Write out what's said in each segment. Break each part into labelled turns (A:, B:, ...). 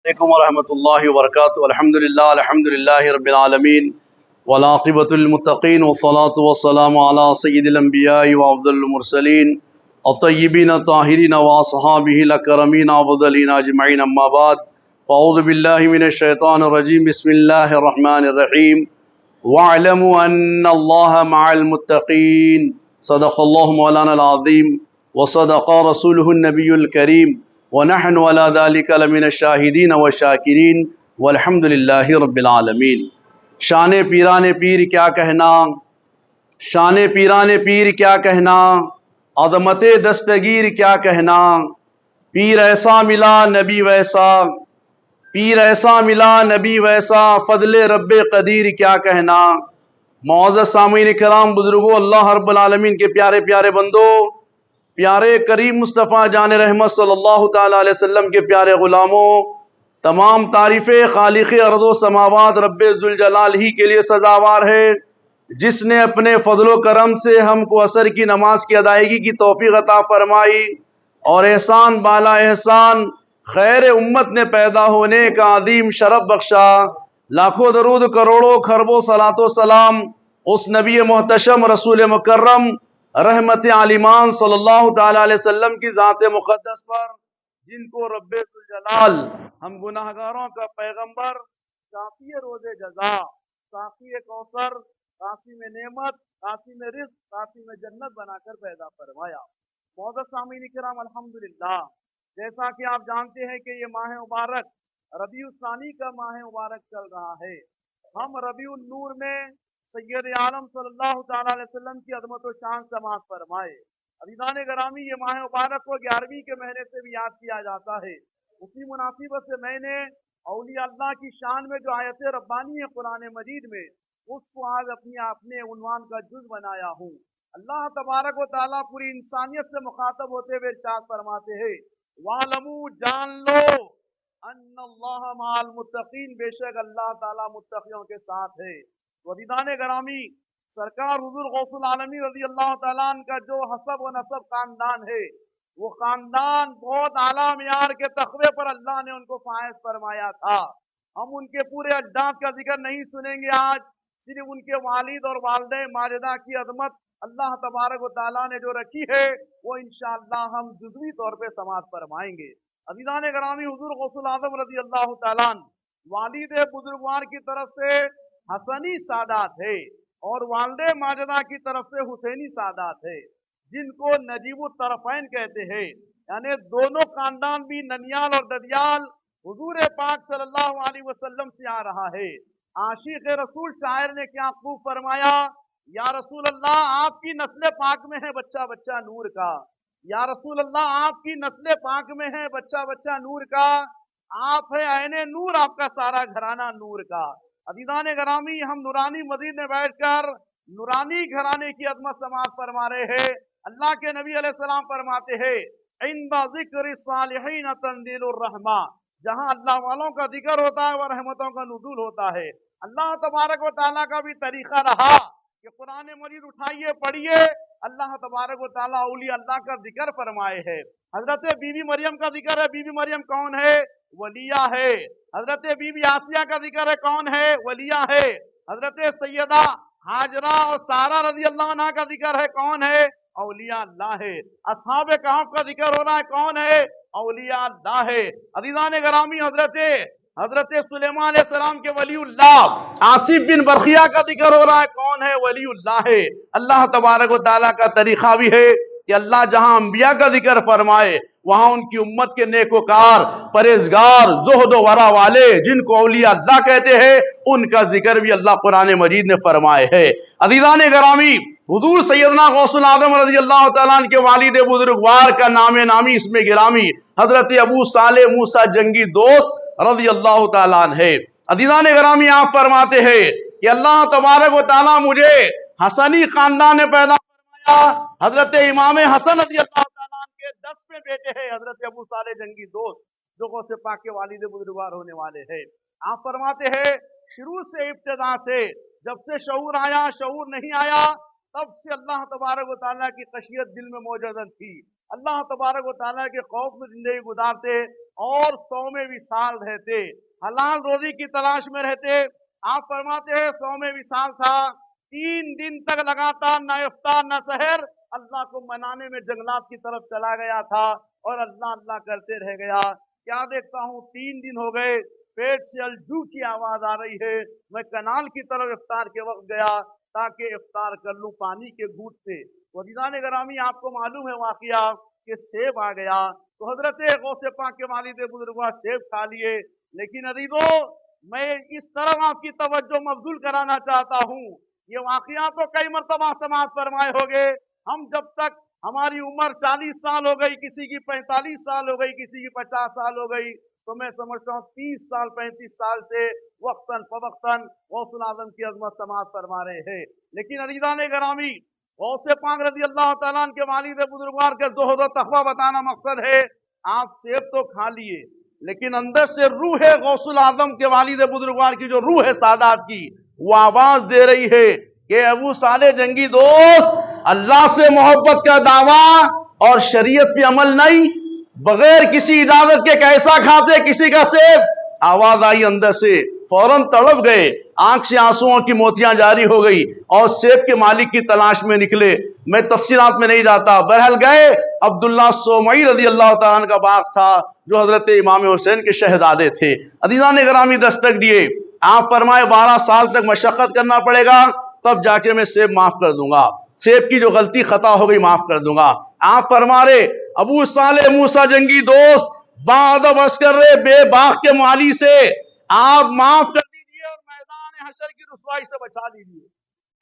A: علیکم ورحمۃ اللہ وبرکاتہ۔ الحمد للہ رب العالمین والعاقبۃ للمتقین والصلاۃ والسلام علی سید الانبیاء وافضل المرسلین الطیبین الطاہرین واصحابہ الاکرمین افضلین اجمعین، اما بعد فاعوذ باللہ من الشیطان الرجیم، بسم اللہ الرحمن الرحیم۔ وَاعْلَمُوا أَنَّ اللَّهَ مَعَ الْمُتَّقِينَ، صدق اللہ مولانا العظیم وصدق رسولہ النبی الکریم، وَنَحْنُ عَلَى ذَلِكَ لَمِنَ الشَّاهِدِينَ وَالشَّاكِرِينَ وَالْحَمْدُ لِلَّهِ رَبِّ الْعَالَمِينَ۔ شان پیران پیر کیا کہنا، شان پیران پیر کیا کہنا، عظمت دستگیر کیا کہنا، پیر ایسا ملا نبی ویسا، پیر ایسا ملا نبی ویسا، فضل رب قدیر کیا کہنا۔ معزز سامعین کرام، بزرگوں، اللہ رب العالمین کے پیارے پیارے بندو، پیارے کریم مصطفیٰ جان رحمت صلی اللہ تعالیٰ علیہ وسلم کے پیارے غلاموں، تمام تعریفیں خالق ارض و سماوات رب ذوالجلال ہی کے لیے سزاوار ہے، جس نے اپنے فضل و کرم سے ہم کو عصر کی نماز کی ادائیگی کی توفیق عطا فرمائی، اور احسان بالا احسان خیر امت نے پیدا ہونے کا عظیم شرف بخشا۔ لاکھوں درود کروڑوں خربوں صلاۃ و سلام اس نبی محتشم رسول مکرم رحمت عالمان صلی اللہ تعالیٰ علیہ وسلم کی ذات مقدس پر، جن کو رب ذوالجلال ہم گناہگاروں کا پیغمبر، شافی روز جزا، ساقی کوثر، قاسم نعمت، قاسم رزق، قاسم جنت بنا کر پیدا فرمایا۔ معزز سامعین کرام، الحمدللہ، جیسا کہ آپ جانتے ہیں کہ یہ ماہ مبارک ربیع الثانی کا ماہ مبارک چل رہا ہے۔ ہم ربیع النور میں سید عالم صلی اللہ تعالیٰ علیہ وسلم کی عظمت و شان سماعت فرمائے۔ عزیزان گرامی، یہ ماہ مبارک کو 11ویں کے مہینے سے بھی یاد کیا جاتا ہے۔ اسی مناسبت سے میں نے اولیاء اللہ کی شان میں جو آیت ربانی ہے قرآن مجید میں، اس کو آج اپنے عنوان کا جز بنایا ہوں۔ اللہ تبارک و تعالیٰ پوری انسانیت سے مخاطب ہوتے ہوئے ارشاد فرماتے ہیں، وَاعْلَمُوا، جان لو، ان اللہ مع المتقین، بے شک اللہ تعالیٰ متقیوں کے ساتھ ہے۔ تو عزیزان گرامی، سرکار حضور غوث العالمین رضی اللہ تعالیٰ عنہ کا جو حسب و نسب خاندان ہے، وہ خاندان بہت اعلیٰ معیار کے تقوی پر اللہ نے ان کو فائز فرمایا تھا۔ ہم ان کے پورے اجداد کا ذکر نہیں سنیں گے آج، صرف ان کے والد اور والدہ ماجدہ کی عظمت اللہ تبارک و تعالیٰ نے جو رکھی ہے، وہ انشاءاللہ ہم جزوی طور پہ سماعت فرمائیں گے۔ عزیزان گرامی، حضور غوث العظم رضی اللہ تعالیٰ عنہ والد بزرگوار کی طرف سے حسنی سادات ہے، اور والد ماجدہ کی طرف سے حسینی سادات ہے، جن کو نجیب الطرفین کہتے ہیں، یعنی دونوں خاندان بھی ننیال اور ددیال حضور پاک صلی اللہ علیہ وسلم سے آ رہا ہے۔ عاشق رسول شاعر نے کیا خوب فرمایا، یا رسول اللہ آپ کی نسل پاک میں ہے بچہ بچہ نور کا، یا رسول اللہ آپ کی نسل پاک میں ہے بچہ بچہ نور کا، آپ ہے عین نور، آپ کا سارا گھرانہ نور کا۔ عزیزان گرامی، ہم نورانی مسجد میں بیٹھ کر نورانی گھرانے کی عظمت سماعت فرما رہے ہیں۔ اللہ کے نبی علیہ السلام فرماتے ہیں، عند ذکر الصالحین تنزیل الرحمہ، جہاں اللہ والوں کا ذکر ہوتا ہے وہ رحمتوں کا نزول ہوتا ہے۔ اللہ تبارک و تعالیٰ کا بھی طریقہ رہا کہ قرآن مجید اٹھائیے پڑھیے، اللہ تبارک و تعالیٰ اولیاء اللہ کا ذکر فرمائے ہے۔ حضرت بی بی مریم کا ذکر ہے، بی بی مریم کون ہے؟ ولیہ ہے۔ حضرت بی بی آسیہ کا ذکر ہے، کون ہے؟ ولیہ ہے۔ حضرت سیدہ ہاجرہ اور سارہ رضی اللہ عنہ کا ذکر ہے، کون ہے؟ اولیاء اللہ ہے۔ اصحاب کہف کا ذکر ہو رہا ہے، کون ہے؟ اولیاء اللہ ہے۔ عزیزان گرامی، حضرت سلیمان علیہ السلام کے ولی اللہ آصف بن برخیہ کا ذکر ہو رہا ہے، کون ہے؟ ولی اللہ ہے۔ اللہ تبارک و تعالیٰ کا طریقہ بھی ہے کہ اللہ جہاں انبیاء کا ذکر فرمائے، وہاں ان کی امت کے نیکوکار، پرہیزگار، زہد و ورع والے، جن کو اولیاء اللہ کہتے ہیں، ان کا ذکر بھی اللہ قرآن مجید نے فرمائے ہے۔ عزیزان گرامی، حضور سیدنا غوث العظم رضی اللہ تعالیٰ عنہ کے والد بزرگوار کا نام نامی اس میں گرامی حضرت ابو صالح موسیٰ جنگی دوست رضی اللہ تعالیٰ عنہ ہے۔ عزیزان گرامی، آپ فرماتے ہیں کہ اللہ تبارک و تعالیٰ مجھے حسنی خاندان میں پیدا فرمایا۔ حضرت امام حسن رضی اللہ تعالیٰ عنہ کے 10 بیٹے ہیں، حضرت ابو صالح جنگی دوست جو غوث پاک کے والد بزرگوار ہونے والے ہیں۔ آپ فرماتے ہیں شروع سے، ابتدا سے، جب سے شعور آیا، شعور نہیں آیا، تب سے اللہ تبارک و تعالیٰ کی خشیت دل میں موجود تھی۔ اللہ تبارک و تعالیٰ کے خوف میں زندگی گزارتے، اور 100वें विसाल रहते, हलाल रोजी की तलाश में रहते। आप फरमाते हैं 100वें विसाल था, 3 दिन तक लगातार न इफ्तार न सहर अल्लाह को मनाने में जंगलात की तरफ चला गया था और अल्लाह अल्लाह करते रह गया। क्या देखता हूँ 3 दिन हो गए, पेट से अलजू की आवाज आ रही है। मैं कनाल की तरफ इफ्तार के वक्त गया ताकि इफ्तार कर लूं पानी के घूंट से। वजीरान गरामी, आपको मालूम है वाकया कि सेब आ गया तो हजरत गौसे पाक के वालिद बुजुर्ग सेब खा लिए। लेकिन अजीजों, मैं इस तरफ आपकी तवज्जो मबजूल कराना चाहता हूँ, ये वाकया तो कई मरतबा समाअत फरमाए होंगे। हम जब तक हमारी उम्र 40 साल हो गई, किसी की 45 साल हो गई, किसी की 50 साल हो गई, तो मैं समझता हूँ 30 साल 35 साल से वक्तन फवक्तन गौसुल आजम की अजमत समाअत फरमा रहे हैं। लेकिन अजीज़ान गरामी, गौसे पाक रज़ी अल्लाह तआला अन्हु के वालिद बुजुर्गवार के ज़ुहद व तक़वा बताना मकसद है। आप सेब तो खा लिए, लेकिन अंदर से रूह गौसुल आजम के वालिद बुजुर्गवार की जो रूह है सादात की, वो आवाज दे रही है कि अबू साले जंगी दोस्त, अल्लाह से मोहब्बत का दावा और शरीयत पे अमल नहीं, बगैर किसी इजाजत के कैसा खाते किसी का सेब। आवाज आई अंदर से, फौरन तड़प गए, आंख से आंसुओं की मोतियां जारी हो गई और सेब के मालिक की तलाश में निकले। मैं तफसीलात में नहीं जाता, बहरहाल गए। अब्दुल्ला सोमई रज़ी अल्लाह तआला अन्हु का बाग था जो हजरत इमाम हुसैन के शहजादे थे। अज़ीज़ान गिरामी, दस्तक दिए। आप फरमाए 12 साल तक मशक्कत करना पड़ेगा, तब जाके मैं सेब माफ कर दूंगा, सेब की जो गलती खता हो गई माफ कर दूंगा। आप फरमा रहे, अबू साले मूसा जंगी दोस्त, बादब अस्कर रे बेबाक के माली से आप माफ कर दीजिए और मैदान हशर की रुसवाई से बचा लीजिए।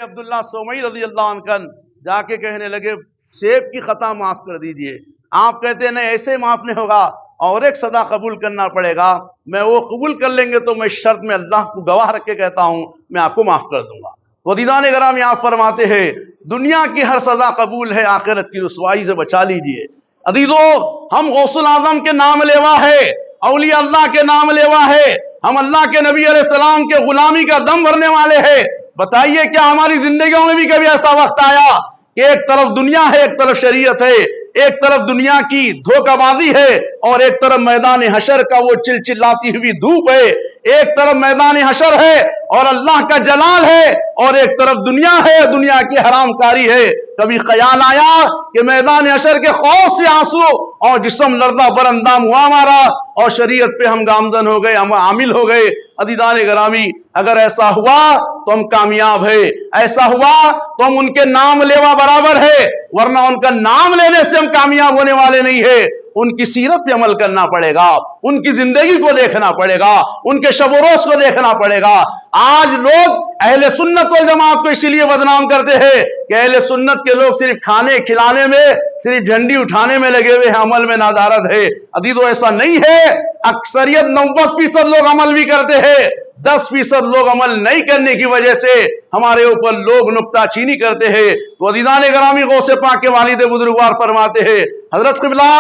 A: अब्दुल्ला सोमई रज़ी अल्लाह अन्हु जाके कहने लगे, सेब की खता माफ कर दीजिए। आप कहते हैं नहीं, ऐसे माफ नहीं होगा, और एक सदा कबूल करना पड़ेगा। मैं वो कबूल कर लेंगे तो मैं शर्त में अल्लाह को गवाह रख के कहता हूं मैं आपको माफ कर दूंगा। तो दीदान गराम, आप फरमाते हैं दुनिया की हर सजा कबूल है, आखिरत की रुसवाई से बचा लीजिए। अदीजों, हम गौसुल आजम के नाम लेवा है, औलिया अल्लाह के नाम लेवा है, हम अल्लाह के नबी अलैहिस्सलाम के गुलामी का दम भरने वाले हैं। बताइए क्या हमारी जिंदगियों में भी कभी ऐसा वक्त आया कि एक तरफ दुनिया है, एक तरफ शरीयत है, एक तरफ दुनिया की धोखाबाजी है और एक तरफ मैदान हशर का वो चिलचिलाती हुई धूप है। एक तरफ मैदान हशर है और अल्लाह का जलाल है, और एक तरफ दुनिया है, दुनिया की हरामकारी है। कभी ख्याल आया कि मैदान हशर के खौफ से आंसू और जिस्म लर्दा बरंदाम हुआ हमारा, और शरीयत पे हम गामजन हो गए, हम आमिल हो गए। अदीदान गरामी, अगर ऐसा हुआ तो हम कामयाब है, ऐसा हुआ तो हम उनके नाम लेवा बराबर है, वरना उनका नाम लेने से हम कामयाब होने वाले नहीं है। उनकी सीरत पे अमल करना पड़ेगा, उनकी जिंदगी को देखना पड़ेगा, उनके शब रोज को देखना पड़ेगा। आज लोग अहले सुन्नत वल जमात को इसीलिए बदनाम करते हैं कि अहले सुन्नत के लोग सिर्फ खाने खिलाने में, सिर्फ झंडी उठाने में लगे हुए हैं, अमल में नादारत है। अदीदो, ऐसा नहीं है। अक्सरियत 90% लोग अमल भी करते हैं, 10% लोग अमल नहीं करने की वजह से हमारे ऊपर लोग नुक्ताचीनी करते हैं। तो अदीदान गरामी, गौसे पाक के वालिद बुजुर्गवार फरमाते हैं, हजरत क़िबला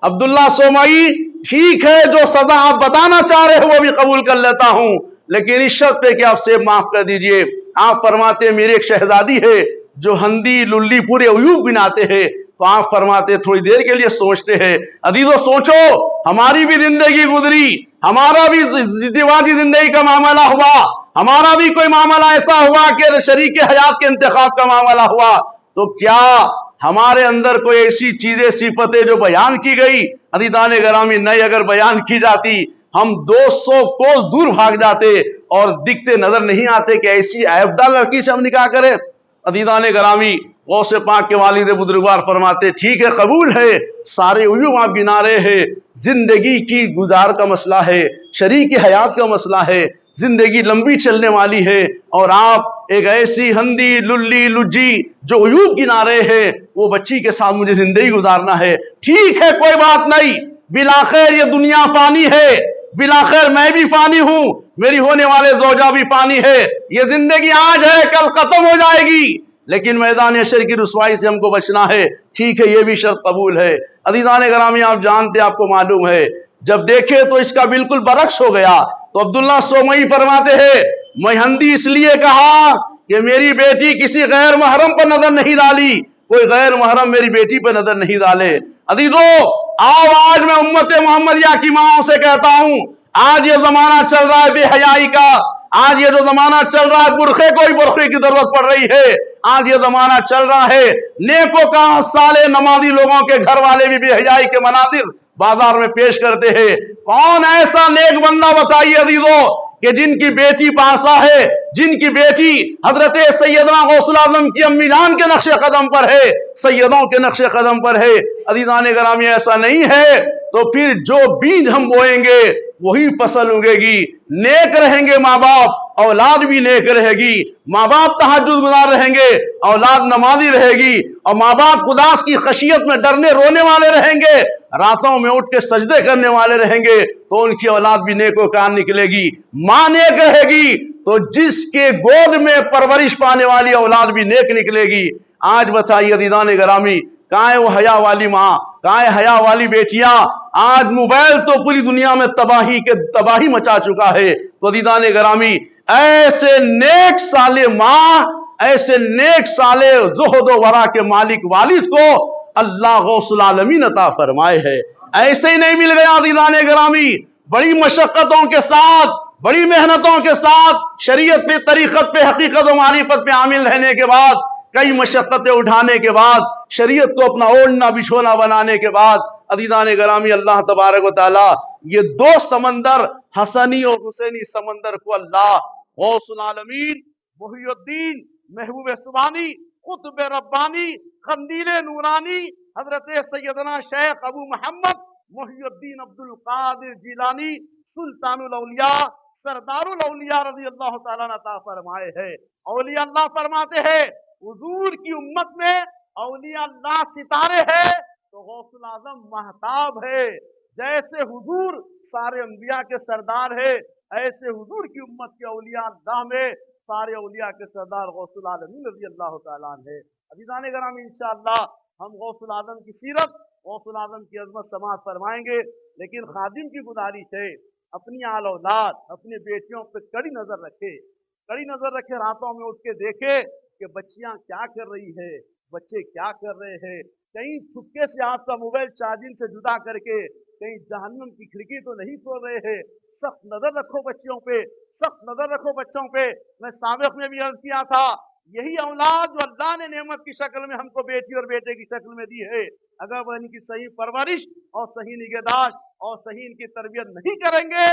A: अब्दुल्ला सोमई, ठीक है जो सजा आप बताना चाह रहे हो वो भी कबूल कर लेता हूं, लेकिन इस शर्त पे कि आप सेब माफ कर दीजिए। आप फरमाते हैं मेरी एक शहजादी है जो हंदी लुल्ली पूरे उयूब गिनाते हैं। तो आप फरमाते थोड़ी देर के लिए सोचते हैं। अदीजों, सोचो, हमारी भी जिंदगी गुजरी, हमारा भी दिवाजी जिंदगी का मामला हुआ, हमारा भी कोई मामला ऐसा हुआ कि शरीक हयात के इंतखाब का मामला हुआ, तो क्या हमारे अंदर कोई ऐसी चीजें सिफतें जो बयान की गई, अदीदान गरामी, नहीं, अगर बयान की जाती हम 200 कोस दूर भाग जाते और दिखते नजर नहीं आते कि ऐसी ऐबदार लड़की से हम निकाह करें। अदीदान गरामी, गौसे पाक के वालिद बुजुर्गवार फरमाते, ठीक है, कबूल है, सारे उयूब आप गिना रहे हैं, जिंदगी की गुजार का मसला है, शरीक हयात का मसला है, जिंदगी लंबी चलने वाली है, और आप एक ऐसी हंदी लुल्ली लुज्जी जो उयूब गिना रहे हैं, वो बच्ची के साथ मुझे जिंदगी गुजारना है। ठीक है, कोई बात नहीं, बिलाखैर ये दुनिया फानी है, बिलाखैर मैं भी फानी हूं, मेरी होने वाले जोजा भी फानी है, ये जिंदगी आज है कल खत्म हो जाएगी, लेकिन मैदान हशर की रुसवाई से हमको बचना है। ठीक है, ये भी शर्त कबूल है। अदीदान गरामी, आप जानते, आपको मालूम है, जब देखे तो इसका बिल्कुल बरक्स हो गया। तो अब्दुल्ला सोमई फरमाते हैं, मैं हंदी इसलिए कहा कि मेरी बेटी किसी गैर महरम पर नजर नहीं डाली, कोई गैर महरम मेरी बेटी पर नजर नहीं डाले। अदीदो, आओ आज मैं उम्मत मोहम्मदिया की माओं से कहता हूं, आज ये जमाना चल रहा है बेहयाई का, आज ये जो जमाना चल रहा है बुरखे को ही बुरखे की जरूरत पड़ रही है, आज ये जमाना चल रहा है नेकों का साले नमाजी लोगों के घर वाले भी बेहयाई के मनाजिर बाजार में पेश करते हैं। कौन ऐसा नेक बंदा बताइए अजीजों कि जिनकी बेटी पासा है, जिनकी बेटी हजरत सैयदना गौसुल आजम की अम्मी जान के नक्शे कदम पर है, सैयदों के नक्शे कदम पर है। अजीजान ग्रामी ऐसा नहीं है तो फिर जो बीज हम बोएंगे वही फसल उगेगी। नेक रहेंगे माँ बाप, औलाद भी नेक रहेगी। माँ बाप तहज्जुद गुजार रहेंगे, औलाद नमाजी रहेगी। और माँ बाप खुदा की खशियत में डरने रोने वाले रहेंगे, रातों में उठ के सजदे करने वाले रहेंगे, तो उनकी औलाद भी नेकोकार निकलेगी। माँ नेक रहेगी तो जिसके गोद में परवरिश पाने वाली औलाद भी नेक निकलेगी। आज बताइए अज़ीज़ान गिरामी, कहाँ है वो हया वाली माँ, कहाँ है हया वाली बेटियां? आज मोबाइल तो पूरी दुनिया में तबाही मचा चुका है। तो अज़ीज़ान गिरामी, ऐसे नेक साले माँ, ऐसे नेक साले ज़ुहद व वरा के मालिक वालिद को अल्लाह गौसुल आलमीन अता फरमाए है। ऐसे ही नहीं मिल गया अज़ीज़ान गिरामी, बड़ी मशक्क़तों के साथ, बड़ी मेहनतों के साथ, शरीयत पे, तरीक़त पे, हकीकत व मारिफत पे आमिल रहने के बाद, कई मशक्क़तें उठाने के बाद, शरीयत को अपना ओढ़ना बिछोना बनाने के बाद, अज़ीज़ान गिरामी, अल्लाह तबारक व तआला ये दो समंदर, हसनी और हुसैनी समंदर को अल्लाह गौसुल आलमीन, मुहियुद्दीन, महबूब सुबानी, कुतुब रब्बानी, खंदील नूरानी, हजरत सैयदना शेख अबू मोहम्मद मुहियुद्दीन अब्दुल कादिर जिलानी सुल्तानुल औलिया सरदारुल औलिया रज़ी अल्लाह तआला अता फरमाए है। औलिया अल्लाह फरमाते हैं, हुजूर की उम्मत में औलिया अल्लाह सितारे हैं तो गौसुल आजम महताब है। जैसे हुजूर सारे अंबिया के सरदार है, ऐसे हुजूर की उम्मत के औलिया अल्लाह में सारे औलिया के सरदार गौसुल आलमीन रज़ी अल्लाह तआला है। अज़ीज़ान गिरामी, इंशाअल्लाह हम गौसुल आजम की सीरत, गौसुल आजम की अज़मत समाअत फरमाएंगे। लेकिन खादिम की गुजारिश है, अपनी आल औलाद, अपनी बेटियों पर कड़ी नजर रखे, कड़ी नजर रखे। रातों में उठ के देखे कि बच्चियां क्या कर रही है, बच्चे क्या कर रहे हैं। कहीं छुपके से आपका मोबाइल चार्जिंग से जुदा करके कहीं जहन्नम की खिड़की तो नहीं खोल रहे हैं। सख्त नजर रखो बच्चियों पे, सख्त नजर रखो बच्चों पे। मैं साबिक में भी अर्ज किया था, यही औलाद जो अल्लाह ने नेमत की शक्ल में हमको बेटी और बेटे की शक्ल में दी है, अगर वह इनकी सही परवरिश और सही निगहदाश्त और सही इनकी तरबियत नहीं करेंगे,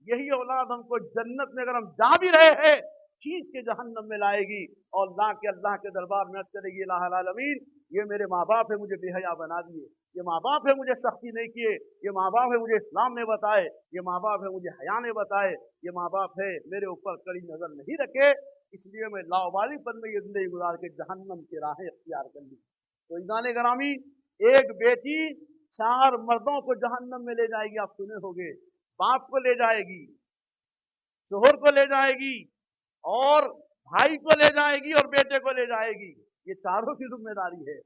A: यही औलाद हमको जन्नत में अगर हम जा भी रहे हैं खींच के जहन्नम में लाएगी और अल्लाह के दरबार में अर्ज करेगी, इलाहुल आलमीन, ये मेरे माँ बाप है, मुझे बेहया बना दिए, ये माँ बाप है मुझे सख्ती नहीं किए, ये माँ बाप है मुझे इस्लाम ने बताए, ये माँ बाप है मुझे हया ने बताए, ये माँ बाप है मेरे ऊपर कड़ी नजर नहीं रखे, इसलिए मैं लावारिपन में ये जिंदगी गुजार के जहन्नम की राहें अख्तियार कर ली। तो इज़ान गिरामी, एक बेटी 4 मर्दों को जहन्नम में ले जाएगी। आप सुने होंगे, बाप को ले जाएगी, शोहर को ले जाएगी, और भाई को ले जाएगी, और बेटे को ले जाएगी। ये चारों की जिम्मेदारी है।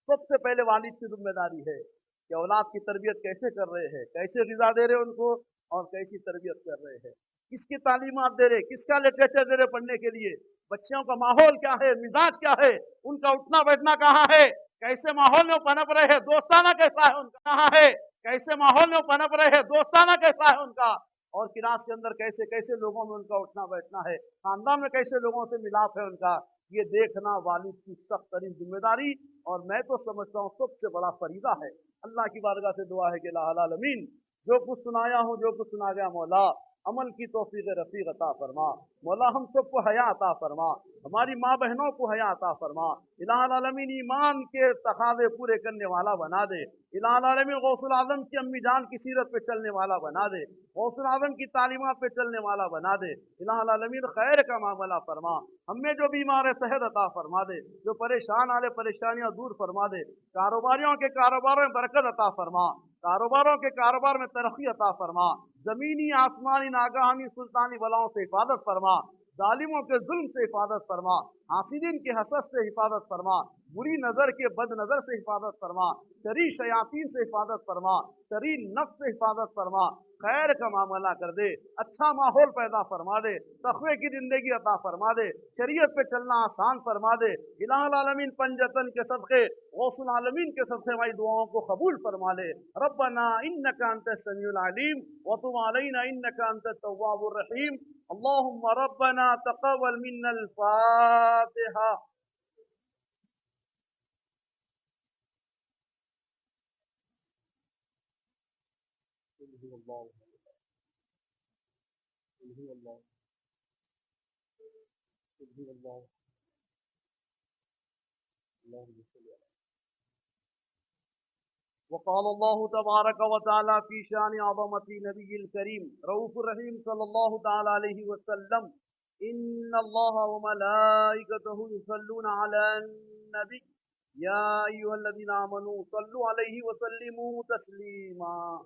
A: सबसे पहले वालिद की जिम्मेदारी है कि औलाद की तरबियत कैसे कर रहे हैं, कैसे ग़िज़ा दे रहे हैं उनको, और कैसी तरबियत कर रहे हैं, किसकी तालीमात दे रहे, किसका लिटरेचर दे रहे पढ़ने के लिए, बच्चियों का माहौल क्या है, मिजाज क्या है, उनका उठना बैठना कहाँ है, कैसे माहौल में पनप रहे हैं, दोस्ताना कैसा है उनका, कहाँ है, कैसे माहौल में पनप रहे हैं, दोस्ताना कैसा है उनका, और क्लास के अंदर कैसे कैसे लोगों में उनका उठना बैठना है, खानदान में कैसे लोगों से मिलाप है उनका, ये देखना वालिद की सख्त तरीन जिम्मेदारी, और मैं तो समझता हूँ सबसे बड़ा फरीदा है। अल्लाह की बारगाह से दुआ है कि इलाहुल आलमीन, जो कुछ सुनाया हूँ, जो कुछ सुना गया, मौला अमल की तौफीक रफ़ीक अता फरमा। मौला हम सबको हया अता फरमा, हमारी माँ बहनों को हया अता फरमा। इलाहुल आलमीन ईमान के तकाज़े पूरे करने वाला बना दे। इलाहुल आलमीन गौसुल आज़म की अम्मी जान की सीरत पे चलने वाला बना दे, गौसुल आज़म की तालीमात पे चलने वाला बना दे। इलाहुल आलमीन खैर का मामला फरमा, हमें जो बीमार है सेहत अता फरमा दे, जो परेशान आ रहे परेशानियां दूर फरमा दे, कारोबारियों के कारोबारों में बरकत अता फरमा, कारोबारों के कारोबार में तरक्की अता फरमा, जमीनी आसमानी नागाहानी सुल्तानी बलाओं से हिफाजत फरमा, जालिमों के जुल्म से हिफाजत फरमा, حاسدین کے حسد سے حفاظت فرما، بری نظر کے بد نظر سے حفاظت فرما، شریر شیاطین سے حفاظت فرما، شریر نفس سے حفاظت فرما، خیر کا معاملہ کر دے، اچھا ماحول پیدا فرما دے، تقوی کی زندگی عطا فرما دے، شریعت پہ چلنا آسان فرما دے۔ الہ العالمین پنجتن کے صدقے، غوث العالمین کے صدقے ہماری دعاؤں کو قبول فرما لے۔ ربنا انک انت السمیع العلیم وتب علینا انک انت التواب الرحیم۔ اللهم ربنا تقبل منا الفاتحة۔ وقال الله تبارك وتعالى في شان عظمة نبي الكريم رؤوف الرحيم صلى الله تعالى عليه وسلم: إن الله وملائكته يصلون على النبي يا أيها الذين آمنوا صلوا عليه وسلموا تسليما۔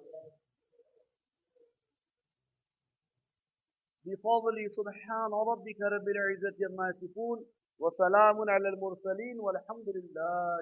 A: بفضل سبحان ربك رب العزة عما يصفون وسلام على المرسلين والحمد لله۔